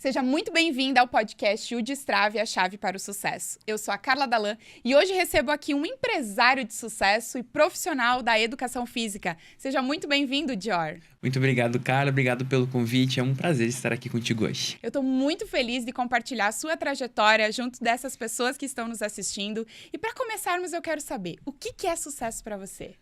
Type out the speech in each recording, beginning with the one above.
Seja muito bem-vinda ao podcast O Destrave, a Chave para o Sucesso. Eu sou a Carla Dallan e hoje recebo aqui um empresário de sucesso e profissional da educação física. Seja muito bem-vindo, Dior. Muito obrigado, Carla. Obrigado pelo convite. É um prazer estar aqui contigo hoje. Eu estou muito feliz de compartilhar a sua trajetória junto dessas pessoas que estão nos assistindo. E para começarmos, eu quero saber, o que é sucesso para você?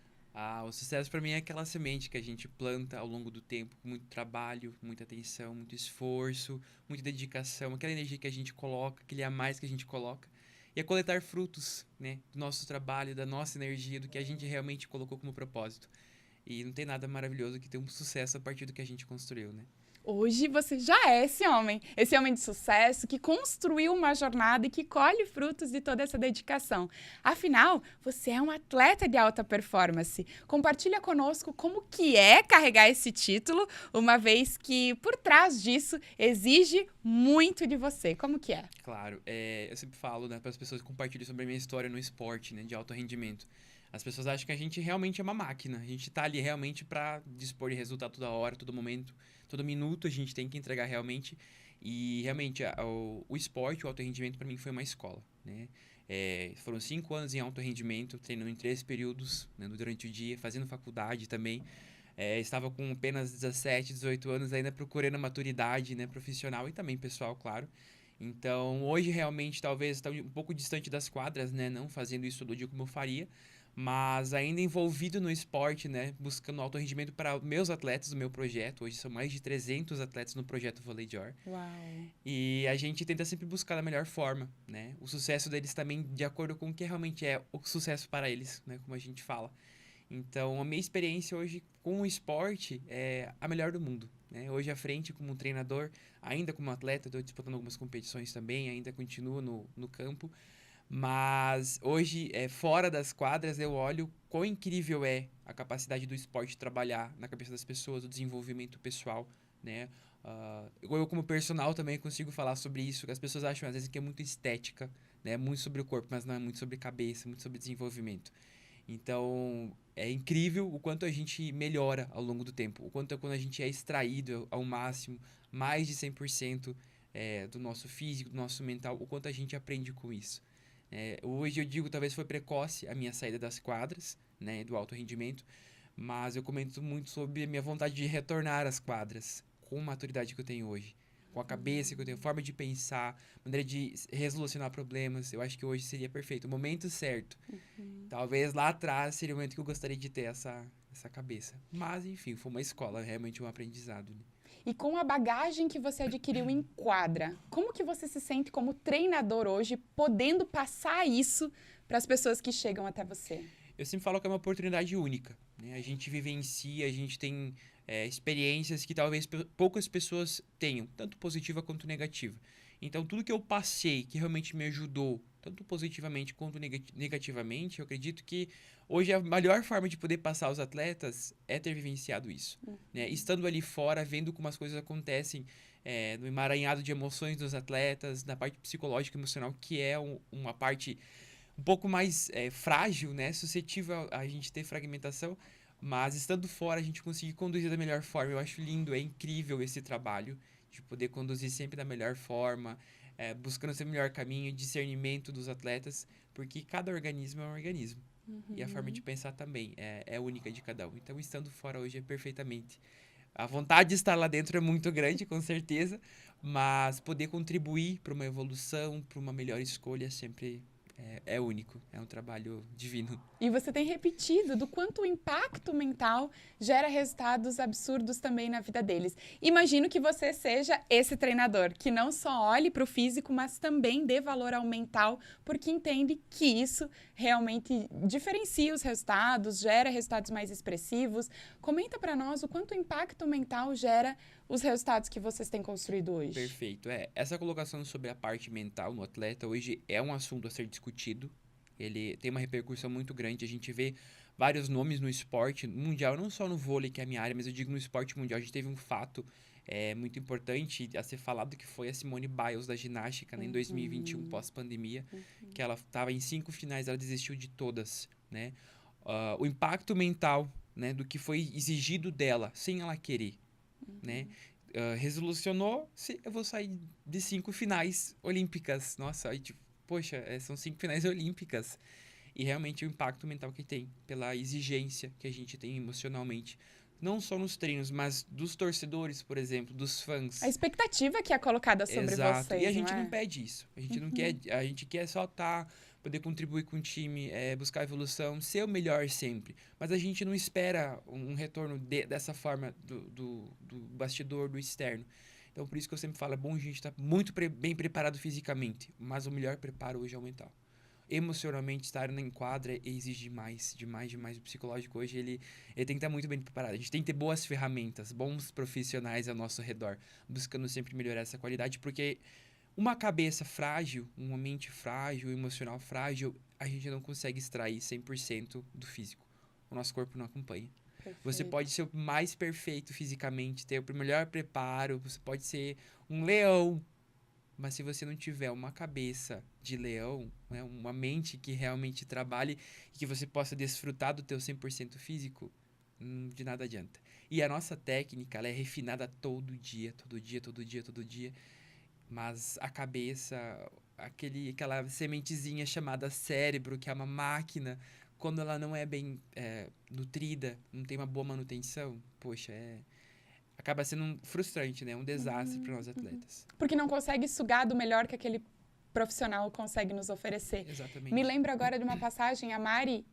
O sucesso para mim é aquela semente que a gente planta ao longo do tempo, com muito trabalho, muita atenção, muito esforço, muita dedicação, aquela energia que a gente coloca, aquele a mais que a gente coloca, e é coletar frutos, né, do nosso trabalho, da nossa energia, do que a gente realmente colocou como propósito. E não tem nada maravilhoso que ter um sucesso a partir do que a gente construiu, né? Hoje você já é esse homem de sucesso que construiu uma jornada e que colhe frutos de toda essa dedicação. Afinal, você é um atleta de alta performance. Compartilha conosco como que é carregar esse título, uma vez que por trás disso exige muito de você. Como que é? Claro, eu sempre falo, né, para as pessoas que compartilham sobre a minha história no esporte, né, de alto rendimento. As pessoas acham que a gente realmente é uma máquina. A gente tá ali realmente para dispor de resultado toda hora, todo momento, todo minuto a gente tem que entregar realmente. E realmente o esporte, o alto rendimento para mim foi uma escola, né? Foram 5 anos em alto rendimento, treinando em 3 períodos, né, durante o dia, fazendo faculdade também. Estava com apenas 17, 18 anos ainda procurando a maturidade, né, profissional e também pessoal, claro. Então, hoje realmente talvez está um pouco distante das quadras, né, não fazendo isso todo dia como eu faria, mas ainda envolvido no esporte, né, buscando alto rendimento para meus atletas do meu projeto. Hoje são mais de 300 atletas no projeto Volley Dior. Uau! E a gente tenta sempre buscar da melhor forma, né? O sucesso deles também de acordo com o que realmente é o sucesso para eles, né, como a gente fala. Então, a minha experiência hoje com o esporte é a melhor do mundo, né? Hoje à frente como treinador, ainda como atleta, estou disputando algumas competições também, ainda continuo no campo. Mas hoje, fora das quadras, eu olho quão incrível é a capacidade do esporte trabalhar na cabeça das pessoas, o desenvolvimento pessoal, né? Eu como personal também consigo falar sobre isso, que as pessoas acham às vezes que é muito estética, né? Muito sobre o corpo, mas não é muito sobre cabeça, muito sobre desenvolvimento. Então, é incrível o quanto a gente melhora ao longo do tempo, o quanto quando a gente é extraído ao máximo, mais de 100% do nosso físico, do nosso mental, o quanto a gente aprende com isso. Hoje eu digo, talvez foi precoce a minha saída das quadras, né, do alto rendimento, mas eu comento muito sobre a minha vontade de retornar às quadras, com a maturidade que eu tenho hoje, com a cabeça que eu tenho, forma de pensar, maneira de resolucionar problemas. Eu acho que hoje seria perfeito, o momento certo. Talvez lá atrás seria o momento que eu gostaria de ter essa cabeça. Mas, enfim, foi uma escola, realmente um aprendizado, né? E com a bagagem que você adquiriu em quadra, como que você se sente como treinador hoje, podendo passar isso para as pessoas que chegam até você? Eu sempre falo que é uma oportunidade única, né? A gente vivencia, a gente tem experiências que talvez poucas pessoas tenham, tanto positiva quanto negativa. Então, tudo que eu passei, que realmente me ajudou, tanto positivamente quanto negativamente, eu acredito que hoje a melhor forma de poder passar aos atletas é ter vivenciado isso, né? Estando ali fora, vendo como as coisas acontecem, no emaranhado de emoções dos atletas, na parte psicológica e emocional, que é uma parte um pouco mais frágil, né? Suscetível a gente ter fragmentação, mas estando fora a gente conseguir conduzir da melhor forma. Eu acho lindo, é incrível esse trabalho de poder conduzir sempre da melhor forma, buscando ser o melhor caminho, discernimento dos atletas, porque cada organismo é um organismo. E a forma de pensar também é única de cada um. Então, estando fora hoje é perfeitamente. A vontade de estar lá dentro é muito grande, com certeza, mas poder contribuir para uma evolução, para uma melhor escolha sempre é único. É um trabalho divino. E você tem repetido do quanto o impacto mental gera resultados absurdos também na vida deles. Imagino que você seja esse treinador que não só olhe para o físico, mas também dê valor ao mental, porque entende que isso realmente diferencia os resultados, gera resultados mais expressivos. Comenta para nós o quanto o impacto mental gera os resultados que vocês têm construído hoje. Perfeito. Essa colocação sobre a parte mental no atleta hoje é um assunto a ser discutido. Ele tem uma repercussão muito grande. A gente vê vários nomes no esporte mundial, não só no vôlei, que é a minha área, mas eu digo no esporte mundial. A gente teve um fato muito importante a ser falado, que foi a Simone Biles da ginástica, né, em 2021, pós-pandemia, que ela estava em 5 finais, ela desistiu de todas, né? O impacto mental, né, do que foi exigido dela, sem ela querer, né? resolucionou, se eu vou sair de 5 finais olímpicas. Nossa, aí, tipo, poxa, são 5 finais olímpicas. E realmente o impacto mental que tem, pela exigência que a gente tem emocionalmente. Não só nos treinos, mas dos torcedores, por exemplo, dos A fãs. expectativa que é colocada sobre Exato. E a vocês, não gente não é? pede isso. A gente não quer, a gente quer só poder contribuir com o time, buscar evolução, ser o melhor sempre. Mas a gente não espera um retorno dessa forma do bastidor, do externo. Então, por isso que eu sempre falo, é bom a gente estar muito bem preparado fisicamente, mas o melhor preparo hoje é o mental. Emocionalmente, estar na quadra exige demais, demais, demais. O psicológico hoje, ele tem que estar muito bem preparado. A gente tem que ter boas ferramentas, bons profissionais ao nosso redor, buscando sempre melhorar essa qualidade, porque uma cabeça frágil, uma mente frágil, um emocional frágil, a gente não consegue extrair 100% do físico. O nosso corpo não acompanha. Você Perfeito. pode ser o mais perfeito fisicamente, ter o melhor preparo, você pode ser um leão, mas se você não tiver uma cabeça de leão, né, uma mente que realmente trabalhe e que você possa desfrutar do teu 100% físico, de nada adianta. E a nossa técnica, ela é refinada todo dia, todo dia, todo dia, todo dia. Mas a cabeça, aquela sementezinha chamada cérebro, que é uma máquina, quando ela não é bem nutrida, não tem uma boa manutenção, poxa, acaba sendo frustrante, né? Um desastre para nós atletas. Porque não consegue sugar do melhor que aquele profissional consegue nos oferecer. Exatamente. Me lembro agora de uma passagem, a Mari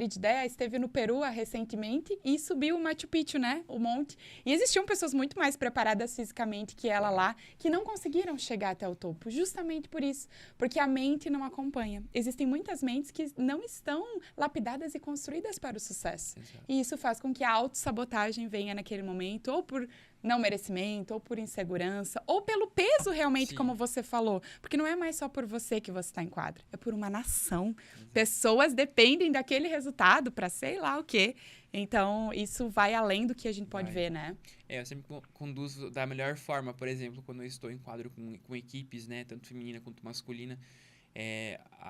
de Déa esteve no Peru recentemente e subiu o Machu Picchu, né? O monte. E existiam pessoas muito mais preparadas fisicamente que ela lá, que não conseguiram chegar até o topo, justamente por isso. Porque a mente não acompanha. Existem muitas mentes que não estão lapidadas e construídas para o sucesso. Exato. E isso faz com que a autossabotagem venha naquele momento, ou por não merecimento, ou por insegurança, ou pelo peso realmente, Sim. como você falou. Porque não é mais só por você que você está em quadra, é por uma nação. Exato. Pessoas dependem daquele resultado para sei lá o quê. Então, isso vai além do que a gente pode ver, né? Eu sempre conduzo da melhor forma, por exemplo, quando eu estou em quadro com equipes, né, tanto feminina quanto masculina,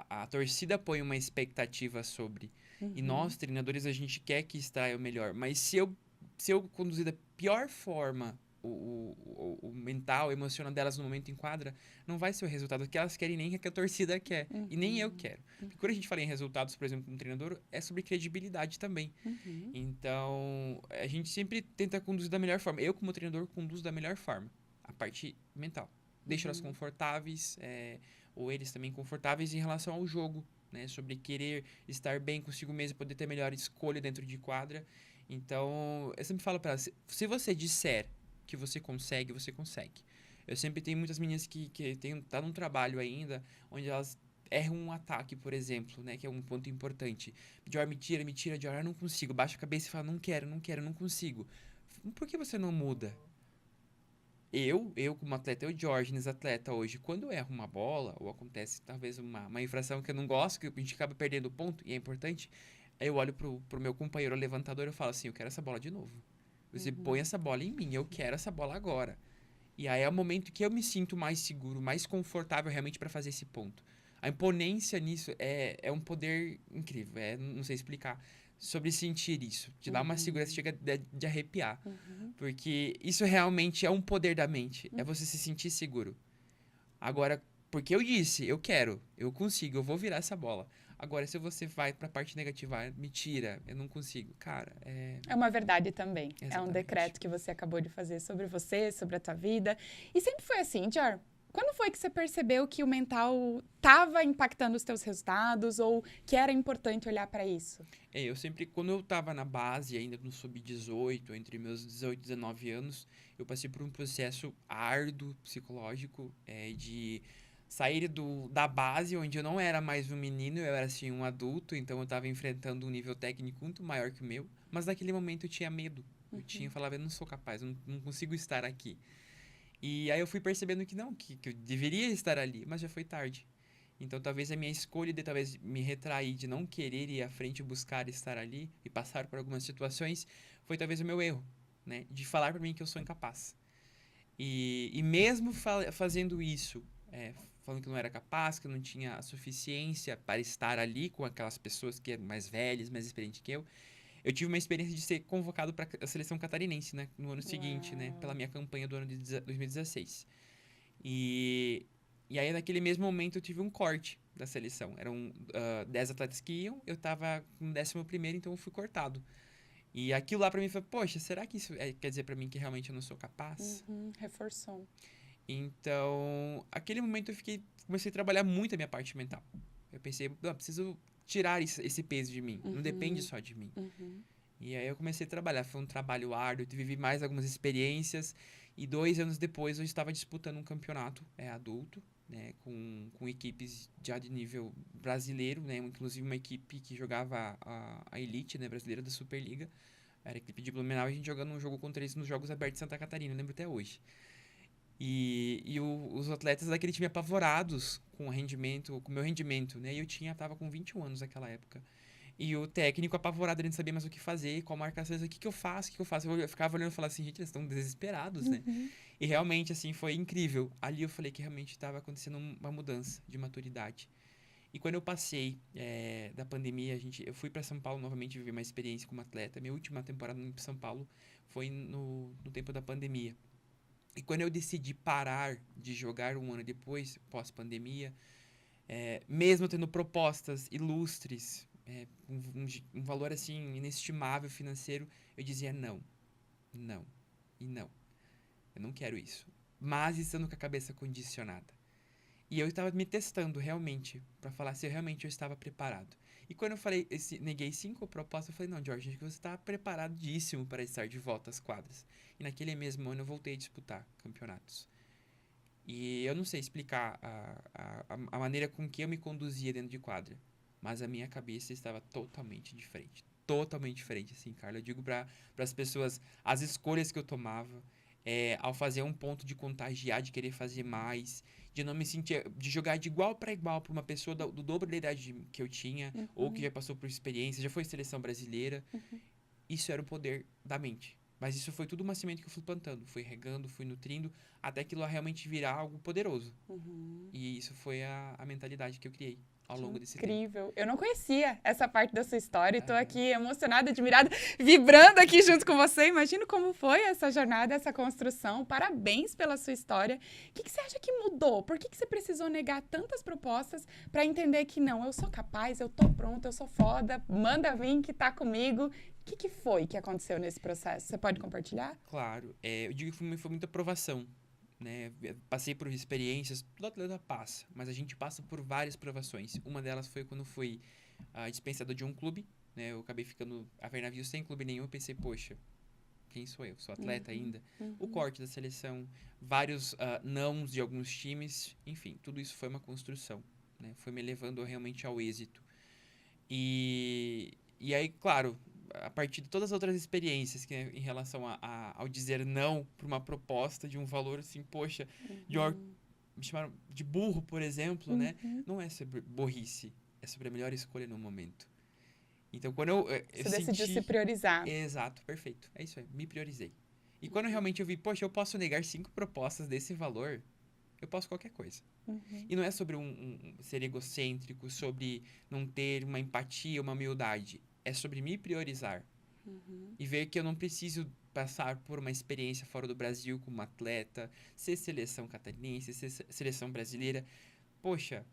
a torcida põe uma expectativa sobre. E nós, treinadores, a gente quer que extraia o melhor. Mas se eu conduzir da pior forma o mental, o emocional delas no momento em quadra, não vai ser o resultado que elas querem, nem que a torcida quer. E nem eu quero. Porque quando a gente fala em resultados, por exemplo, como treinador, é sobre credibilidade também. Então, a gente sempre tenta conduzir da melhor forma. Eu, como treinador, conduzo da melhor forma. A parte mental. Deixo elas confortáveis, ou eles também confortáveis em relação ao jogo, né? Sobre querer estar bem consigo mesmo, poder ter melhor escolha dentro de quadra. Então, eu sempre falo para elas, se você disser que você consegue, você consegue. Eu sempre tenho muitas meninas que tá num trabalho ainda, onde elas erram um ataque, por exemplo, né? Que é um ponto importante. Dior, me tira, Dior, eu não consigo. Baixa a cabeça e fala, não quero, não consigo. Por que você não muda? Eu como atleta, eu, Diógenes, atleta hoje, quando eu erro uma bola, ou acontece talvez uma infração que eu não gosto, que a gente acaba perdendo o ponto, e é importante, aí eu olho pro meu companheiro levantador e eu falo assim, eu quero essa bola de novo. Você põe essa bola em mim, eu quero essa bola agora. E aí é o momento que eu me sinto mais seguro, mais confortável realmente para fazer esse ponto. A imponência nisso é um poder incrível, não sei explicar, sobre sentir isso. Te dá uma segurança, chega de arrepiar. Porque isso realmente é um poder da mente, é você se sentir seguro. Agora, porque eu disse, eu quero, eu consigo, eu vou virar essa bola. Agora, se você vai pra parte negativa, me tira, eu não consigo. Cara, É uma verdade também. Exatamente. É um decreto que você acabou de fazer sobre você, sobre a tua vida. E sempre foi assim, Dior. Quando foi que você percebeu que o mental estava impactando os teus resultados ou que era importante olhar para isso? Eu sempre, quando eu tava na base, ainda no sub-18, entre meus 18 e 19 anos, eu passei por um processo árduo, psicológico, de sair da base, onde eu não era mais um menino, eu era assim um adulto, então eu estava enfrentando um nível técnico muito maior que o meu, mas naquele momento eu tinha medo. Eu falava, eu não sou capaz, eu não consigo estar aqui. E aí eu fui percebendo que não, que eu deveria estar ali, mas já foi tarde. Então talvez a minha escolha de talvez me retrair, de não querer ir à frente e buscar estar ali e passar por algumas situações, foi talvez o meu erro, né? De falar para mim que eu sou incapaz. E mesmo fazendo isso, falando que eu não era capaz, que eu não tinha a suficiência para estar ali com aquelas pessoas que eram mais velhas, mais experientes que eu eu tive uma experiência de ser convocado para a seleção catarinense, né? No ano seguinte, né? Pela minha campanha do ano de 2016. E aí, naquele mesmo momento, eu tive um corte da seleção. Eram 10 atletas que iam, eu tava no 11º, então eu fui cortado. E aquilo lá pra mim foi, poxa, será que isso quer dizer pra mim que realmente eu não sou capaz? Reforçou. Então, aquele momento comecei a trabalhar muito a minha parte mental. Eu pensei, não, preciso tirar esse peso de mim, não depende só de mim. E aí eu comecei a trabalhar, foi um trabalho árduo, eu vivi mais algumas experiências, e 2 anos depois eu estava disputando um campeonato adulto, né, com equipes já de nível brasileiro, né, inclusive uma equipe que jogava a elite, né, brasileira da Superliga, era a equipe de Blumenau, e a gente jogando um jogo contra eles nos Jogos Abertos de Santa Catarina, eu lembro até hoje. Os atletas daquele time apavorados com o meu rendimento, né, e eu tava com 21 anos naquela época. E o técnico apavorado, ele não sabia mais o que fazer, qual marcação, o que que eu faço, o que que eu faço? Eu ficava olhando e falava assim, gente, eles estão desesperados, né? E realmente, assim, foi incrível. Ali eu falei que realmente estava acontecendo uma mudança de maturidade. E quando eu passei da pandemia, eu fui para São Paulo novamente viver uma experiência como atleta. Minha última temporada em São Paulo foi no tempo da pandemia. E quando eu decidi parar de jogar um ano depois, pós-pandemia, mesmo tendo propostas ilustres, um valor assim inestimável financeiro, eu dizia não, não e não. Eu não quero isso. Mas estando com a cabeça condicionada. E eu estava me testando realmente para falar se realmente eu estava preparado. E quando eu falei, neguei 5 propostas, eu falei, não, Jorge, acho que você está preparadíssimo para estar de volta às quadras. E naquele mesmo ano eu voltei a disputar campeonatos. E eu não sei explicar a maneira com que eu me conduzia dentro de quadra. Mas a minha cabeça estava totalmente diferente. Totalmente diferente, assim, Carla. Eu digo para as pessoas as escolhas que eu tomava, ao fazer um ponto de contagiar, de querer fazer mais, de não me sentir, de jogar de igual para igual para uma pessoa do dobro da idade que eu tinha, ou que já passou por experiência, já foi seleção brasileira. Isso era o poder da mente. Mas isso foi tudo uma semente que eu fui plantando, fui regando, fui nutrindo, até aquilo realmente virar algo poderoso. E isso foi a mentalidade que eu criei ao longo desse tempo. Incrível. Eu não conhecia essa parte da sua história e tô aqui emocionada, admirada, vibrando aqui junto com você. Imagino como foi essa jornada, essa construção. Parabéns pela sua história. O que você acha que mudou? Por que você precisou negar tantas propostas para entender que não, eu sou capaz, eu tô pronta, eu sou foda, manda vir que tá comigo. O que foi que aconteceu nesse processo? Você pode compartilhar? Claro. Eu digo que foi muita provação. Né? Passei por experiências, todo atleta passa, mas a gente passa por várias provações. Uma delas foi quando fui dispensado de um clube, né? Eu acabei ficando a ver navios sem clube nenhum. Eu pensei, poxa, quem sou eu? Sou atleta ainda? O corte da seleção, vários nãos de alguns times, enfim, tudo isso foi uma construção, né? Foi me levando realmente ao êxito. E aí, claro, a partir de todas as outras experiências que em relação ao dizer não para uma proposta de um valor assim, poxa, me chamaram de burro, por exemplo, né? Não é sobre burrice, é sobre a melhor escolha no momento. Então, quando eu Você decidiu se priorizar. Exato, perfeito. É isso aí, me priorizei. E quando realmente eu vi, poxa, eu posso negar 5 propostas desse valor, eu posso qualquer coisa. E não é sobre ser egocêntrico, sobre não ter uma empatia, uma humildade. É sobre me priorizar. E ver que eu não preciso passar por uma experiência fora do Brasil como atleta, ser seleção catarinense, ser seleção brasileira. Poxa,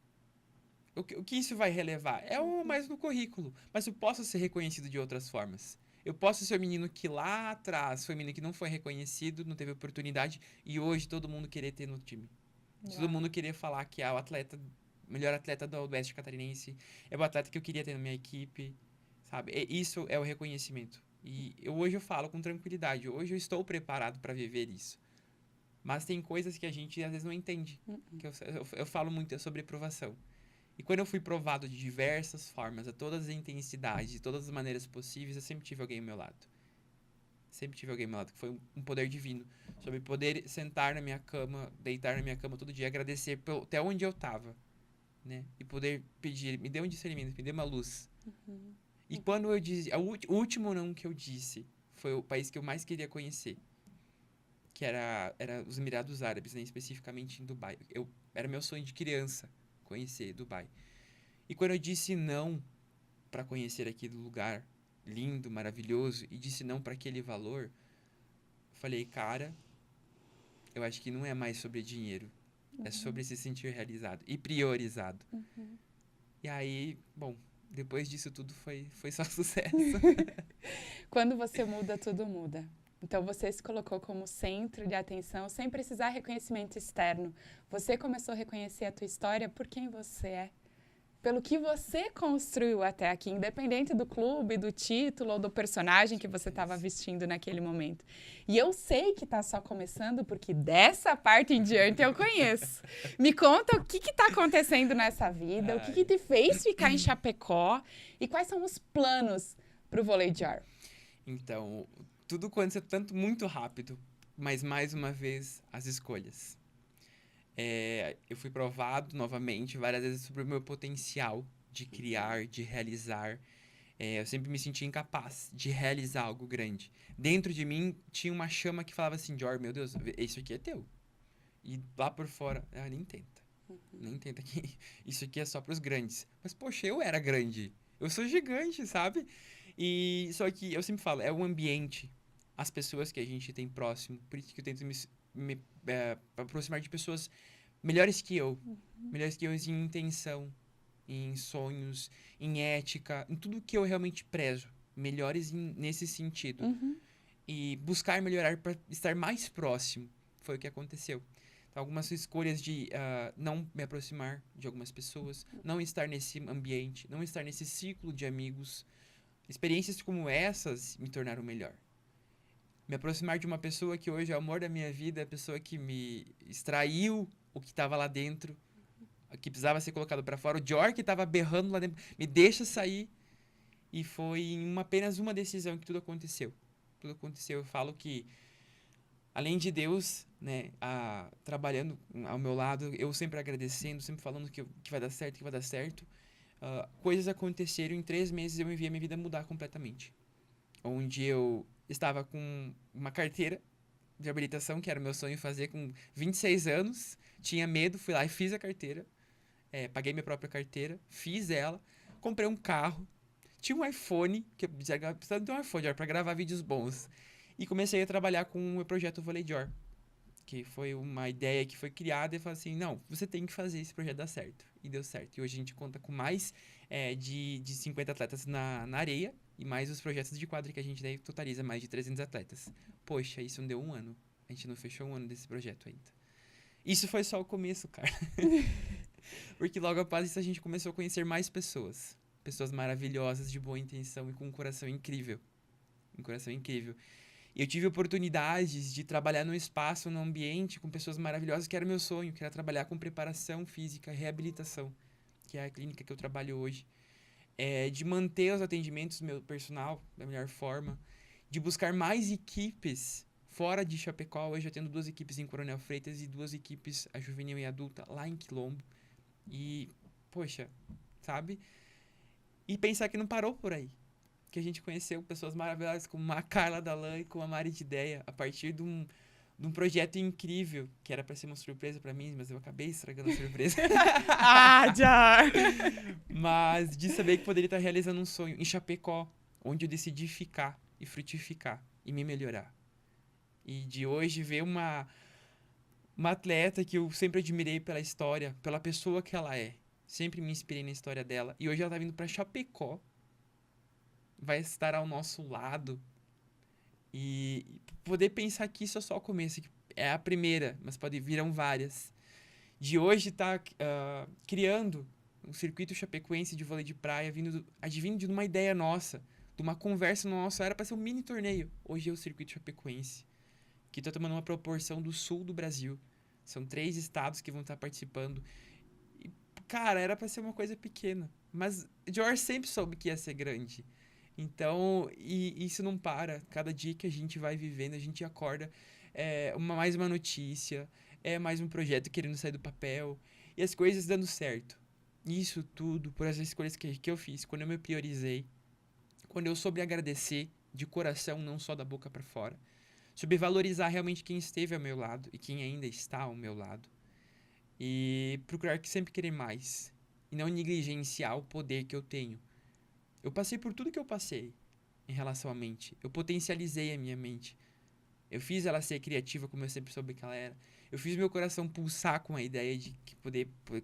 o que isso vai relevar? É mais no currículo. Mas eu posso ser reconhecido de outras formas. Eu posso ser o menino que lá atrás foi o menino que não foi reconhecido, não teve oportunidade, e hoje todo mundo querer ter no time. Todo mundo queria falar que é o melhor atleta do Oeste Catarinense, é o atleta que eu queria ter na minha equipe, sabe? Isso é o reconhecimento. E hoje eu falo com tranquilidade, hoje eu estou preparado para viver isso. Mas tem coisas que a gente às vezes não entende, que eu falo muito sobre provação. E quando eu fui provado de diversas formas, a todas as intensidades, de todas as maneiras possíveis, eu sempre tive alguém ao meu lado. Sempre tive alguém ao meu lado, que foi um poder divino. Sobre poder sentar na minha cama, deitar na minha cama todo dia, agradecer até onde eu estava, né? E poder pedir, me dê um discernimento, me dê uma luz. E quando eu disse, o último não que eu disse, foi o país que eu mais queria conhecer. Que era os Emirados Árabes, né? Especificamente em Dubai. Era meu sonho de criança, conhecer Dubai. E quando eu disse não para conhecer aquele lugar, lindo, maravilhoso, e disse não para aquele valor, falei, cara, eu acho que não é mais sobre dinheiro. É sobre se sentir realizado e priorizado. E aí, bom, depois disso tudo foi só sucesso. Quando você muda, tudo muda. Então, você se colocou como centro de atenção, sem precisar reconhecimento externo. Você começou a reconhecer a tua história por quem você é. Pelo que você construiu até aqui, independente do clube, do título ou do personagem que você estava vestindo naquele momento. E eu sei que está só começando, porque dessa parte em diante eu conheço. Me conta o que está acontecendo nessa vida, o que te fez ficar em Chapecó e quais são os planos para o vôlei de ar. Então, tudo aconteceu tanto muito rápido, mas mais uma vez as escolhas. Eu fui provado novamente várias vezes sobre o meu potencial de criar, de realizar. Eu sempre me senti incapaz de realizar algo grande. Dentro de mim tinha uma chama que falava assim, Jor, meu Deus, isso aqui é teu. E lá por fora, nem tenta. Nem tenta que isso aqui é só pros grandes. Mas, poxa, eu era grande. Eu sou gigante, sabe? E só que eu sempre falo, é o ambiente, as pessoas que a gente tem próximo. Por isso que eu tento me aproximar de pessoas melhores que eu. Melhores que eu em intenção, em sonhos, em ética, em tudo que eu realmente prezo. Melhores nesse sentido. E buscar melhorar para estar mais próximo. Foi o que aconteceu. Então, algumas escolhas de não me aproximar de algumas pessoas, não estar nesse ambiente, não estar nesse ciclo de amigos. Experiências como essas me tornaram melhor. Me aproximar de uma pessoa que hoje é o amor da minha vida, a pessoa que me extraiu o que estava lá dentro, que precisava ser colocado para fora. O Dior que estava berrando lá dentro, me deixa sair. E foi em apenas uma decisão que tudo aconteceu. Tudo aconteceu. Eu falo que, além de Deus, né, trabalhando ao meu lado, eu sempre agradecendo, sempre falando que vai dar certo, que vai dar certo. Coisas aconteceram, em 3 meses eu me vi a minha vida mudar completamente. Onde eu estava com uma carteira de habilitação, que era o meu sonho fazer com 26 anos. Tinha medo, fui lá e fiz a carteira. Paguei minha própria carteira, fiz ela, comprei um carro, tinha um iPhone, que eu precisava de um iPhone para gravar vídeos bons. E comecei a trabalhar com o meu projeto Vôlei de Or, que foi uma ideia que foi criada e falei assim, não, você tem que fazer esse projeto dar certo. E deu certo. E hoje a gente conta com mais de 50 atletas na areia e mais os projetos de quadra que a gente daí totaliza mais de 300 atletas. Poxa, isso não deu 1 ano. A gente não fechou 1 ano desse projeto ainda. Isso foi só o começo, cara. Porque logo após isso a gente começou a conhecer mais pessoas. Pessoas maravilhosas, de boa intenção e com um coração incrível. Um coração incrível. E eu tive oportunidades de trabalhar num espaço, num ambiente com pessoas maravilhosas, que era meu sonho, que era trabalhar com preparação física, reabilitação, que é a clínica que eu trabalho hoje. De manter os atendimentos do meu personal da melhor forma, de buscar mais equipes fora de Chapecó. Hoje eu tendo 2 equipes em Coronel Freitas e 2 equipes, a juvenil e a adulta, lá em Quilombo. E, poxa, sabe? E pensar que não parou por aí. Que a gente conheceu pessoas maravilhosas como a Carla Dalan e como a Mari de Ideia, a partir de um projeto incrível, que era para ser uma surpresa para mim, mas eu acabei estragando a surpresa. Jar! Mas de saber que poderia estar realizando um sonho em Chapecó, onde eu decidi ficar e frutificar e me melhorar. E de hoje ver uma atleta que eu sempre admirei pela história, pela pessoa que ela é. Sempre me inspirei na história dela. E hoje ela tá vindo pra Chapecó. Vai estar ao nosso lado. E poder pensar que isso é só o começo. Que é a primeira, mas virão várias. De hoje tá criando um circuito chapecoense de vôlei de praia, advindo de uma ideia nossa, de uma conversa nossa. Era pra ser um mini torneio. Hoje é o circuito chapecoense, que tá tomando uma proporção do sul do Brasil. São 3 estados que vão estar participando. E, cara, era pra ser uma coisa pequena. Mas George sempre soube que ia ser grande. Então, e isso não para. Cada dia que a gente vai vivendo, a gente acorda, mais uma notícia, mais um projeto querendo sair do papel. E as coisas dando certo. Isso tudo por essas escolhas que eu fiz. Quando eu me priorizei. Quando eu soube agradecer de coração, não só da boca pra fora. Sobre valorizar realmente quem esteve ao meu lado e quem ainda está ao meu lado. E procurar sempre querer mais. E não negligenciar o poder que eu tenho. Eu passei por tudo que eu passei. em relação à mente. Eu potencializei a minha mente. Eu fiz ela ser criativa como eu sempre soube que ela era. Eu fiz meu coração pulsar com a ideia de que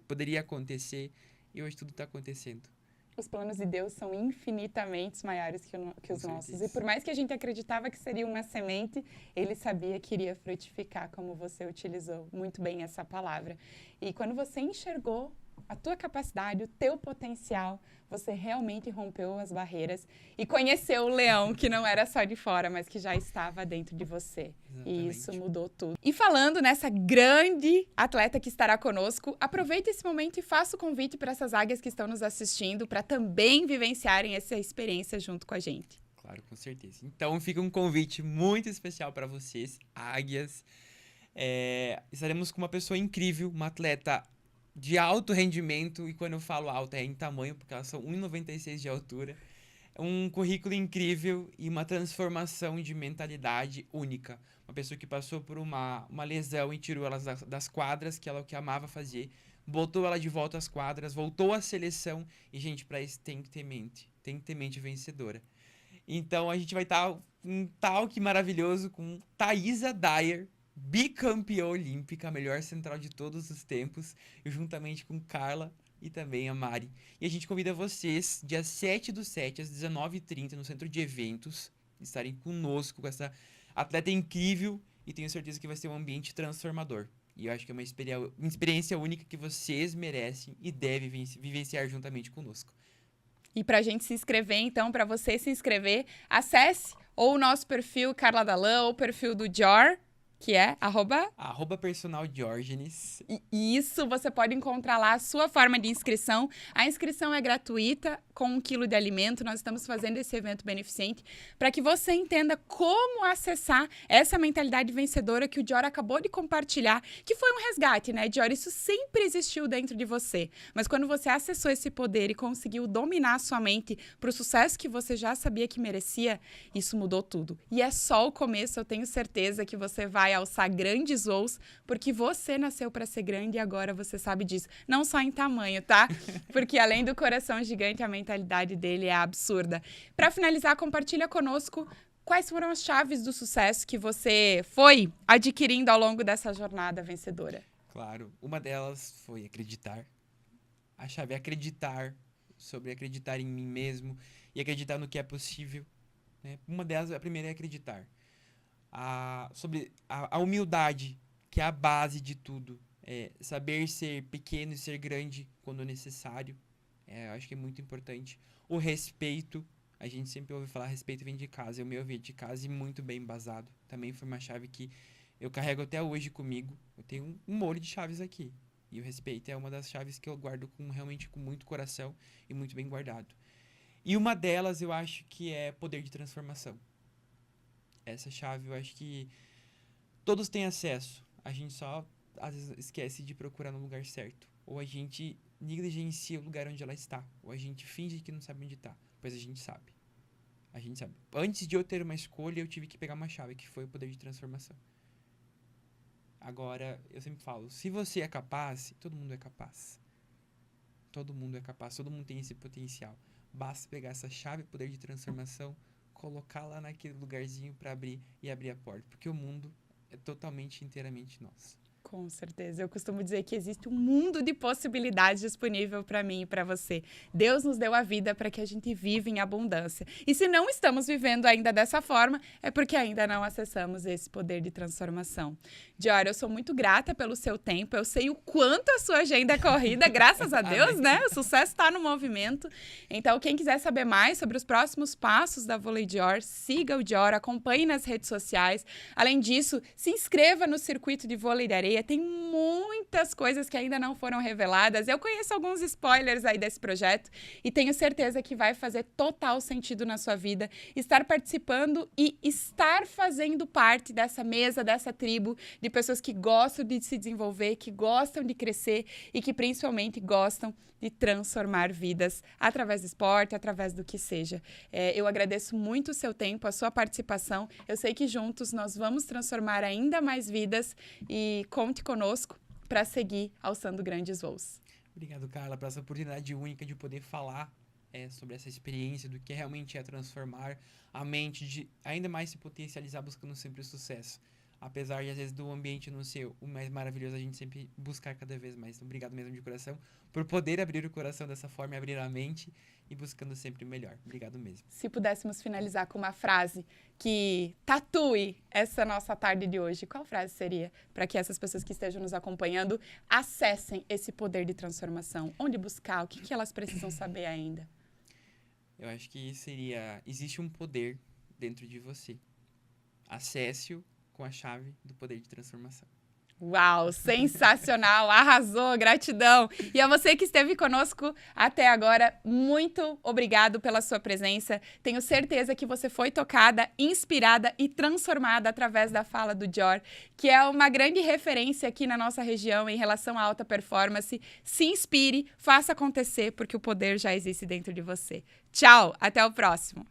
poderia acontecer. E hoje tudo está acontecendo. Os planos de Deus são infinitamente maiores que os nossos. certeza. E por mais que a gente acreditava que seria uma semente, ele sabia que iria frutificar, como você utilizou muito bem essa palavra. E quando você enxergou a tua capacidade, o teu potencial, você realmente rompeu as barreiras e conheceu o leão que não era só de fora, mas que já estava dentro de você. E isso mudou tudo. E falando nessa grande atleta que estará conosco, aproveite esse momento e faça o convite para essas águias que estão nos assistindo, para também vivenciarem essa experiência junto com a gente. Claro, com certeza. Então fica um convite muito especial para vocês, águias. Estaremos com uma pessoa incrível, uma atleta de alto rendimento, e quando eu falo alto é em tamanho, porque elas são 1,96 de altura. Um currículo incrível e uma transformação de mentalidade única. Uma pessoa que passou por uma lesão e tirou elas das quadras, que ela o que amava fazer, botou ela de volta às quadras, voltou à seleção, e, gente, para isso tem que ter mente vencedora. Então a gente vai estar um talk maravilhoso com Thaisa Dyer, bicampeã olímpica, a melhor central de todos os tempos, e juntamente com Carla e também a Mari. E a gente convida vocês, dia 7/7, às 19h30, no Centro de Eventos, estarem conosco com essa atleta incrível, e tenho certeza que vai ser um ambiente transformador. E eu acho que é uma experiência única que vocês merecem e devem vivenciar juntamente conosco. E para a gente se inscrever, então, para você se inscrever, acesse ou o nosso perfil Carla Dalã ou o perfil do Dior, que é @personaldiorgenes. E isso, você pode encontrar lá a sua forma de inscrição. A inscrição é gratuita, com 1 quilo de alimento. Nós estamos fazendo esse evento beneficente para que você entenda como acessar essa mentalidade vencedora que o Dior acabou de compartilhar, que foi um resgate, né, Dior? Isso sempre existiu dentro de você. Mas quando você acessou esse poder e conseguiu dominar a sua mente para o sucesso que você já sabia que merecia, isso mudou tudo. E é só o começo, eu tenho certeza que você vai alçar grandes voos, porque você nasceu para ser grande e agora você sabe disso. Não só em tamanho, tá? Porque além do coração gigante, a mentalidade dele é absurda. Para finalizar, compartilha conosco quais foram as chaves do sucesso que você foi adquirindo ao longo dessa jornada vencedora. Claro, uma delas foi acreditar. A chave é acreditar em mim mesmo e acreditar no que é possível, né? Uma delas, a primeira é acreditar. Sobre a humildade, que é a base de tudo. Saber ser pequeno e ser grande quando necessário. Eu acho que é muito importante. O respeito. A gente sempre ouve falar respeito vem de casa. O meu veio de casa e muito bem embasado. Também foi uma chave que eu carrego até hoje comigo. Eu tenho um molho de chaves aqui. E o respeito é uma das chaves que eu guardo realmente com muito coração e muito bem guardado. E uma delas eu acho que é poder de transformação. Essa chave eu acho que todos têm acesso. A gente só às vezes esquece de procurar no lugar certo. Ou a gente negligencia o lugar onde ela está. Ou a gente finge que não sabe onde está. Pois a gente sabe. A gente sabe. Antes de eu ter uma escolha, eu tive que pegar uma chave, que foi o poder de transformação. Agora, eu sempre falo, se você é capaz, todo mundo é capaz. Todo mundo é capaz, todo mundo tem esse potencial. Basta pegar essa chave, poder de transformação, colocar lá naquele lugarzinho para abrir a porta. Porque o mundo é totalmente, inteiramente nosso. Com certeza. Eu costumo dizer que existe um mundo de possibilidades disponível para mim e para você. Deus nos deu a vida para que a gente viva em abundância. E se não estamos vivendo ainda dessa forma, é porque ainda não acessamos esse poder de transformação. Dior, eu sou muito grata pelo seu tempo. Eu sei o quanto a sua agenda é corrida, graças a Deus, né? O sucesso está no movimento. Então, quem quiser saber mais sobre os próximos passos da Vôlei Dior, siga o Dior, acompanhe nas redes sociais. Além disso, se inscreva no circuito de vôlei de areia. Tem muitas coisas que ainda não foram reveladas. Eu conheço alguns spoilers aí desse projeto e tenho certeza que vai fazer total sentido na sua vida estar participando e estar fazendo parte dessa mesa, dessa tribo de pessoas que gostam de se desenvolver, que gostam de crescer e que principalmente gostam de transformar vidas através do esporte, através do que seja. Eu agradeço muito o seu tempo, a sua participação. Eu sei que juntos nós vamos transformar ainda mais vidas e conte conosco para seguir alçando grandes voos. Obrigado, Carla, por essa oportunidade única de poder falar sobre essa experiência do que realmente é transformar a mente, de ainda mais se potencializar buscando sempre o sucesso. Apesar de, às vezes, do ambiente não ser o mais maravilhoso, a gente sempre buscar cada vez mais. Então, obrigado mesmo de coração por poder abrir o coração dessa forma e abrir a mente e buscando sempre o melhor. Obrigado mesmo. Se pudéssemos finalizar com uma frase que tatue essa nossa tarde de hoje, qual frase seria? Para que essas pessoas que estejam nos acompanhando acessem esse poder de transformação. Onde buscar? O que elas precisam saber ainda? Eu acho que seria... Existe um poder dentro de você. Acesse-o com a chave do poder de transformação. Uau, sensacional, arrasou, gratidão. E a você que esteve conosco até agora, muito obrigado pela sua presença. Tenho certeza que você foi tocada, inspirada e transformada através da fala do Jor, que é uma grande referência aqui na nossa região em relação à alta performance. Se inspire, faça acontecer, porque o poder já existe dentro de você. Tchau, até o próximo.